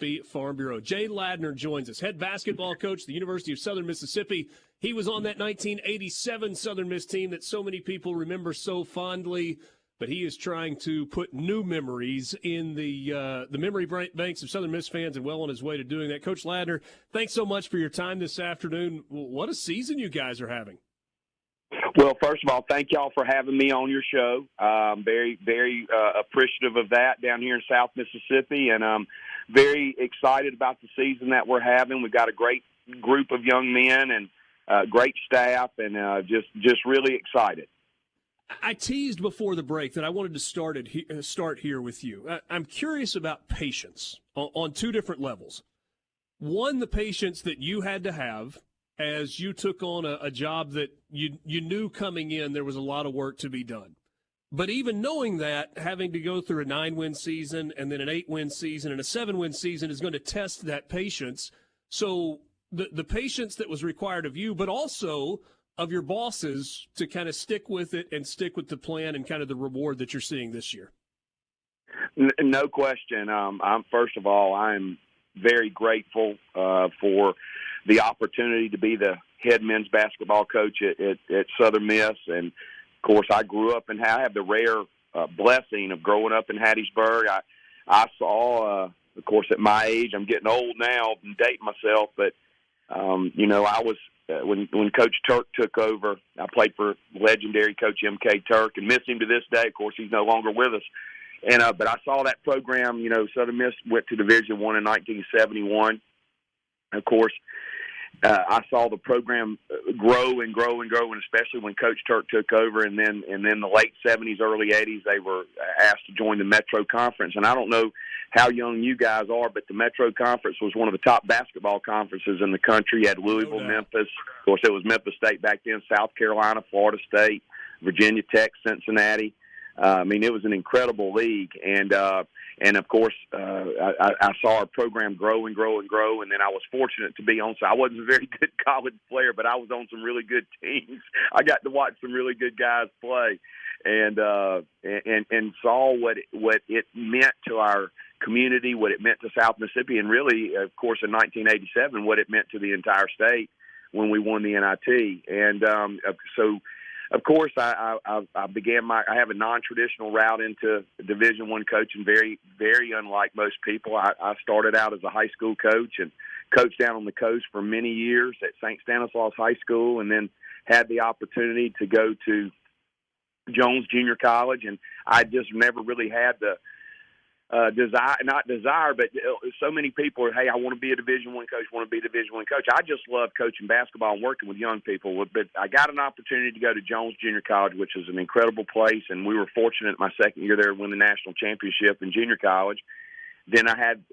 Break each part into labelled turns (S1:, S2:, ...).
S1: Mississippi Farm Bureau. Jay Ladner joins us, head basketball coach at the University of Southern Mississippi. He was on that 1987 Southern Miss team that so many people remember so fondly, but he is trying to put new memories in the memory banks of Southern Miss fans and well on his way to doing that. Coach Ladner, thanks so much for your time this afternoon. What a season you guys are having.
S2: Well, first of all, thank y'all for having me on your show. I'm very, very appreciative of that down here in South Mississippi, and I'm very excited about the season that we're having. We've got a great group of young men and great staff, and just really excited.
S1: I teased before the break that I wanted to start here with you. I'm curious about patience on two different levels. One, the patience that you had to have as you took on a job that you knew coming in there was a lot of work to be done. But even knowing that, having to go through a 9-win season and then an 8-win season and a 7-win season is going to test that patience. So the patience that was required of you, but also of your bosses to kind of stick with it and stick with the plan and kind of the reward that you're seeing this year.
S2: No question. First of all, I'm very grateful for the opportunity to be the head men's basketball coach at Southern Miss. And, of course, I grew up and I have the rare blessing of growing up in Hattiesburg. I saw, of course, at my age, I'm getting old now and dating myself, but, I was when Coach Turk took over, I played for legendary Coach M.K. Turk and miss him to this day. Of course, he's no longer with us. And but I saw that program, Southern Miss went to Division I in 1971. Of course, I saw the program grow and grow and grow, and especially when Coach Turk took over, and then the late 70s, early 80s, they were asked to join the Metro Conference. And I don't know how young you guys are, but the Metro Conference was one of the top basketball conferences in the country. You had Louisville, Memphis. Of course, it was Memphis State back then, South Carolina, Florida State, Virginia Tech, Cincinnati. It was an incredible league, and of course, I saw our program grow and grow and grow, and then I was fortunate to be on. So I wasn't a very good college player, but I was on some really good teams. I got to watch some really good guys play, and saw what it meant to our community, what it meant to South Mississippi, and really, of course, in 1987, what it meant to the entire state when we won the NIT, and so. Of course, I have a non-traditional route into Division I coaching, very, very unlike most people. I started out as a high school coach and coached down on the coast for many years at St. Stanislaus High School, and then had the opportunity to go to Jones Junior College, and I just never really had the desire, but so many people are, hey, I want to be a Division I coach, I just love coaching basketball and working with young people. But I got an opportunity to go to Jones Junior College, which is an incredible place, and we were fortunate my second year there to win the national championship in junior college. Then I had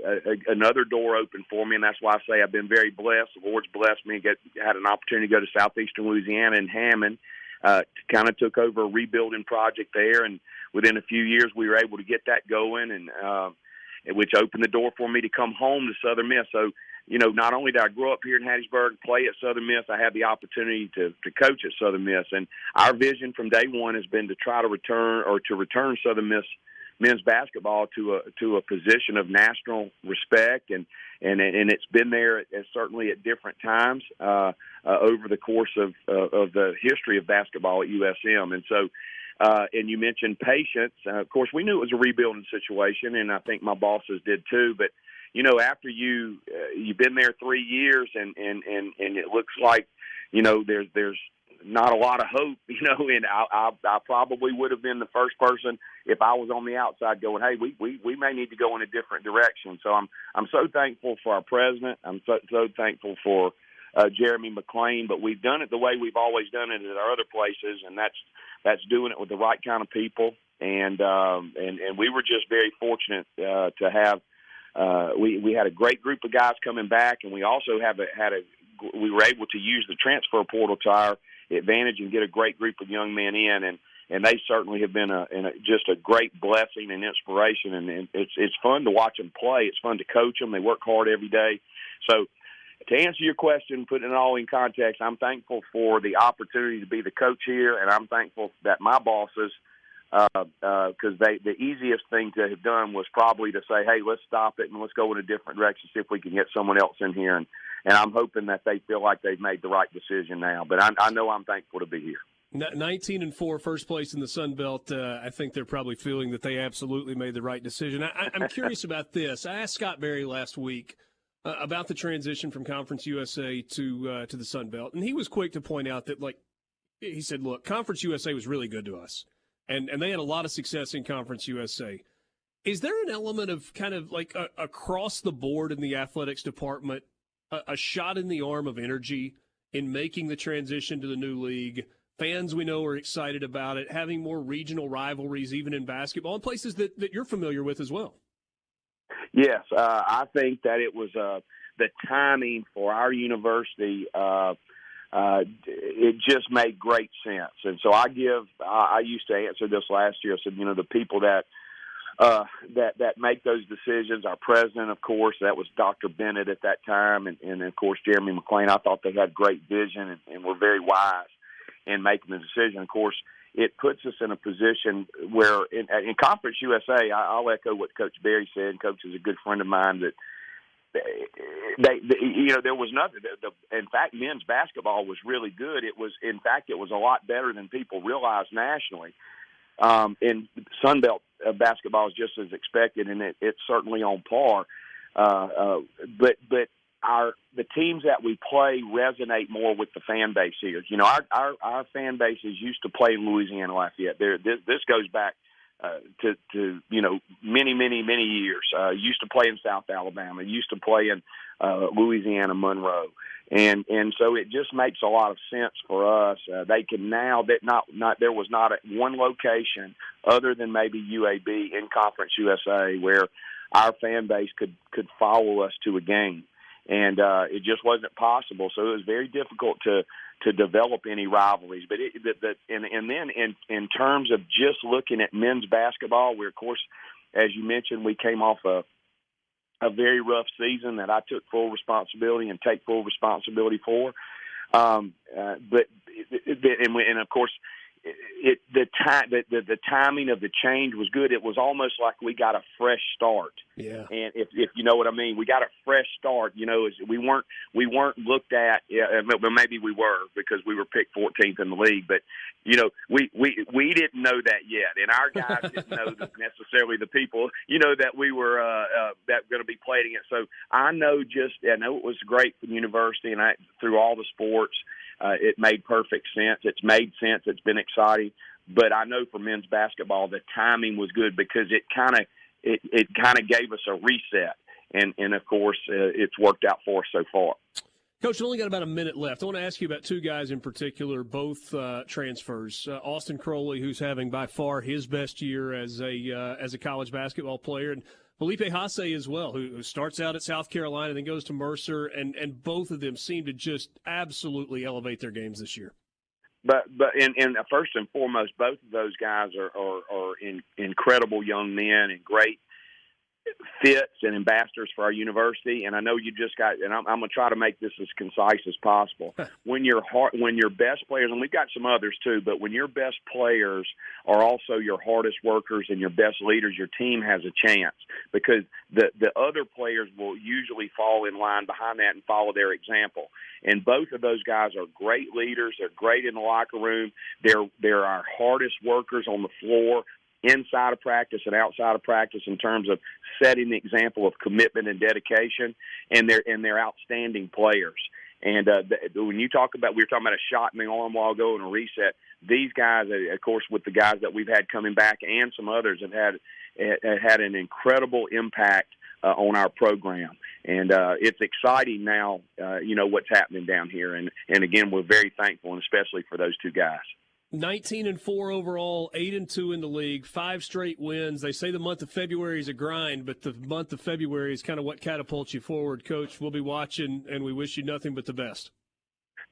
S2: another door open for me, and that's why I say I've been very blessed. The Lord's blessed me. Had an opportunity to go to southeastern Louisiana in Hammond. Kind of took over a rebuilding project there, and within a few years we were able to get that going, and which opened the door for me to come home to Southern Miss. So, not only did I grow up here in Hattiesburg and play at Southern Miss, I had the opportunity to coach at Southern Miss. And our vision from day one has been to try to return Southern Miss men's basketball to a position of national respect, and it's been there certainly at different times over the course of the history of basketball at USM. And so, and you mentioned patience. Of course, we knew it was a rebuilding situation, and I think my bosses did too. But after you've been there 3 years, and it looks like there's not a lot of hope, and I probably would have been the first person if I was on the outside going, hey, we may need to go in a different direction. So I'm so thankful for our president. I'm so thankful for Jeremy McClain, but we've done it the way we've always done it at our other places, and that's doing it with the right kind of people. And we were just very fortunate to have. We had a great group of guys coming back, and we also we were able to use the transfer portal to our advantage and get a great group of young men in, and they certainly have been just a great blessing and inspiration. And it's fun to watch them play. It's fun to coach them. They work hard every day. So, to answer your question, putting it all in context, I'm thankful for the opportunity to be the coach here, and I'm thankful that my bosses because the easiest thing to have done was probably to say, hey, let's stop it and let's go in a different direction, see if we can get someone else in here. And I'm hoping that they feel like they've made the right decision now. But I know I'm thankful to be here.
S1: 19-4, first place in the Sun Belt. I think they're probably feeling that they absolutely made the right decision. I'm curious about this. I asked Scott Berry last week about the transition from Conference USA to the Sun Belt, and he was quick to point out that, like, he said, look, Conference USA was really good to us, and they had a lot of success in Conference USA. Is there an element of kind of like across the board in the athletics department, a shot in the arm of energy in making the transition to the new league? Fans we know are excited about it, having more regional rivalries even in basketball, and places that you're familiar with as well.
S2: Yes, I think that it was the timing for our university. It just made great sense. And so I used to answer this last year. I said, the people that make those decisions, our president, of course, that was Dr. Bennett at that time, and of course, Jeremy McClain. I thought they had great vision and were very wise in making the decision. Of course, it puts us in a position where in Conference USA, I'll echo what Coach Berry said. Coach is a good friend of mine. That there was nothing. In fact, men's basketball was really good. It was a lot better than people realize nationally. And Sun Belt basketball is just as expected, and it's certainly on par. But the teams that we play resonate more with the fan base here. Our fan bases used to play in Louisiana Lafayette. This goes back to many years. Used to play in South Alabama. Used to play in Louisiana Monroe, and so it just makes a lot of sense for us. They can now there was not one location other than maybe UAB in Conference USA where our fan base could follow us to a game. And it just wasn't possible, so it was very difficult to develop any rivalries. But then in terms of just looking at men's basketball, where of course, as you mentioned, we came off a very rough season that I took full responsibility and take full responsibility for. And of course, the timing of the change was good. It was almost like we got a fresh start.
S1: Yeah.
S2: And if you know what I mean, we got a fresh start. We weren't looked at. Well, maybe we were because we were picked 14th in the league. But we didn't know that yet, and our guys didn't know necessarily the people that we were that going to be playing against. So I know it was great for the university, and through all the sports. It made perfect sense. It's made sense. It's been exciting. But I know for men's basketball, the timing was good because it kind of gave us a reset. And of course, it's worked out for us so far.
S1: Coach, we only got about a minute left. I want to ask you about two guys in particular, both transfers. Austin Crowley, who's having by far his best year as a college basketball player, and Felipe Haase as well, who starts out at South Carolina and then goes to Mercer, and both of them seem to just absolutely elevate their games this year.
S2: But first and foremost, both of those guys are incredible young men and great fits and ambassadors for our university. And I know you just got, and I'm going to try to make this as concise as possible. When your best players, and we've got some others too, but when your best players are also your hardest workers and your best leaders, your team has a chance because the other players will usually fall in line behind that and follow their example. And both of those guys are great leaders. They're great in the locker room. They're our hardest workers on the floor, inside of practice and outside of practice in terms of setting the example of commitment and dedication, and they're outstanding players. And when you talk about, we were talking about a shot in the arm while ago and a reset, these guys, of course, with the guys that we've had coming back and some others have had an incredible impact on our program. And it's exciting now, what's happening down here. And again, we're very thankful, and especially for those two guys.
S1: 19-4 overall, 8-2 in the league, 5 straight wins. They say the month of February is a grind, but the month of February is kind of what catapults you forward, Coach. We'll be watching, and we wish you nothing but the best.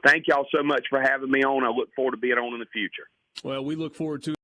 S2: Thank y'all so much for having me on. I look forward to being on in the future.
S1: Well, we look forward to